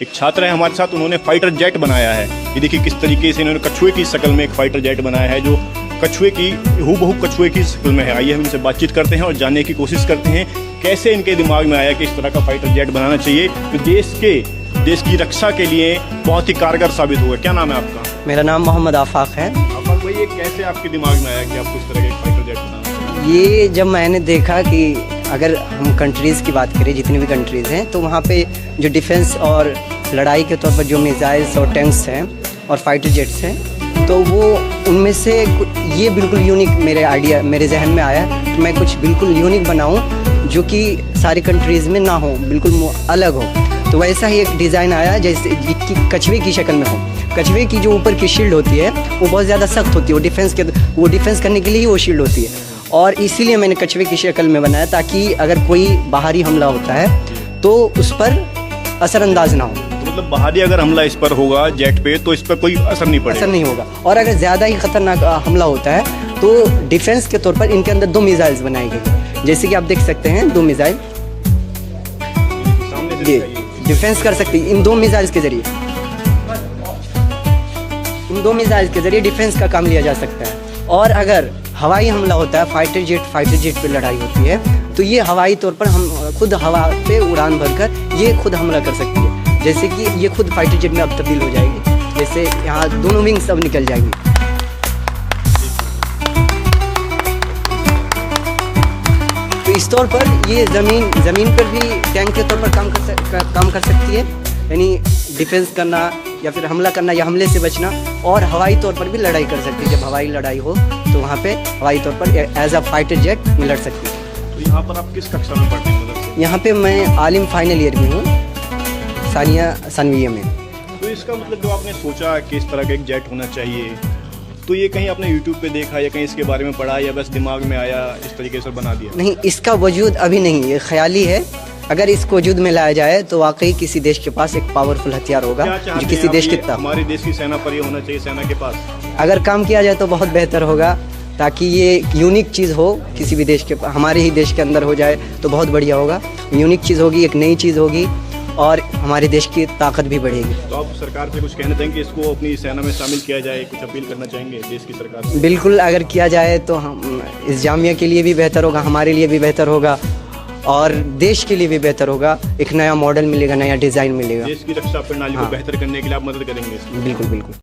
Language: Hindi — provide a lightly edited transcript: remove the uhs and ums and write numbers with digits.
एक छात्र है हमारे साथ, उन्होंने फाइटर जेट बनाया है। ये देखिए किस तरीके से इन्होंने कछुए की शक्ल में एक फाइटर जेट बनाया है, जो कछुए की हूबहू कछुए की शक्ल में है। आइए हम इनसे बातचीत करते हैं और जानने की कोशिश करते हैं कैसे इनके दिमाग में आया कि इस तरह का फाइटर जेट बनाना चाहिए, जो देश की रक्षा के लिए बहुत ही कारगर साबित होगा। क्या नाम है आपका? मेरा नाम मोहम्मद आफाक है। आफाक भाई, ये कैसे आपके दिमाग में आया कि आपको इस तरह का एक फाइटर जेट बनाना चाहिए? ये जब मैंने देखा कि अगर हम कंट्रीज़ की बात करें, जितनी भी कंट्रीज़ हैं, तो वहाँ पे जो डिफेंस और लड़ाई के तौर पर जो मिसाइल्स और टैंक्स हैं और फाइटर जेट्स हैं, तो वो उनमें से ये बिल्कुल यूनिक मेरे जहन में आया कि मैं कुछ बिल्कुल यूनिक बनाऊं जो कि सारी कंट्रीज़ में ना हो, बिल्कुल अलग हो। तो वैसा ही एक डिज़ाइन आया जैसे कि कछुए की शक्ल में हो। कछुए की जो ऊपर की शील्ड होती है वो बहुत ज़्यादा सख्त होती है, वो डिफेंस करने के लिए ही वो शील्ड होती है, और इसीलिए मैंने कछुए की शक्ल में बनाया ताकि अगर कोई बाहरी हमला होता है तो उस पर असरअंदाज ना हो। तो मतलब बाहरी अगर हमला इस पर होगा जेट पे तो इस पर कोई असर नहीं पड़ेगा? असर नहीं होगा। और अगर ज़्यादा ही खतरनाक हमला होता है तो डिफेंस के तौर पर इनके अंदर 2 मिसाइल्स बनाई गई, जैसे कि आप देख सकते हैं 2 मिसाइल ये डिफेंस कर सकती है। इन 2 मिसाइल्स के जरिए डिफेंस का काम लिया जा सकता है। और अगर हवाई हमला होता है, फाइटर जेट पे लड़ाई होती है, तो ये हवाई तौर पर हम खुद हवा पे उड़ान भरकर ये खुद हमला कर सकती है। जैसे कि ये खुद फाइटर जेट में अब तब्दील हो जाएगी, जैसे यहाँ दोनों विंग्स अब निकल जाएंगी। तो इस तौर पर ये ज़मीन पर भी टैंक के तौर पर काम कर सकती है, यानी डिफेंस करना या फिर हमला करना या हमले से बचना, और हवाई तौर पर भी लड़ाई कर सकती है। जब हवाई लड़ाई हो तो वहाँ पे हवाई तौर पर एज अ फाइटर जेट में लड़ सकती है। तो यहाँ पर आप किस कक्षा में पढ़ते हैं मतलब? यहाँ पे मैं आलिम फाइनल ईयर में हूँ, सानिया सानविया में। तो इसका मतलब जो आपने सोचा कि इस तरह का एक जेट होना चाहिए, तो ये कहीं आपने यूट्यूब पे देखा या कहीं इसके बारे में पढ़ा या बस दिमाग में आया इस तरीके से बना दिया? नहीं, इसका वजूद अभी नहीं, ये ख्याली है। अगर इसको वजूद में लाया जाए तो वाकई किसी देश के पास एक पावरफुल हथियार होगा जो किसी देश के हमारे देश की सेना पर ये होना चाहिए, सेना के पास अगर काम किया जाए तो बहुत बेहतर होगा, ताकि ये यूनिक चीज़ हो किसी भी देश के, हमारे ही देश के अंदर हो जाए तो बहुत बढ़िया होगा। यूनिक चीज़ होगी, एक नई चीज़ होगी और हमारे देश की ताकत भी बढ़ेगी। तो आप सरकार से कुछ कहना चाहेंगे, इसको अपनी सेना में शामिल किया जाए, कुछ अपील करना चाहेंगे देश की सरकार से? बिल्कुल, अगर किया जाए तो हम इस जामिया के लिए भी बेहतर होगा, हमारे लिए भी बेहतर होगा और देश के लिए भी बेहतर होगा। एक नया मॉडल मिलेगा, नया डिज़ाइन मिलेगा। देश की रक्षा प्रणाली को बेहतर करने के लिए आप मदद करेंगे? बिल्कुल बिल्कुल।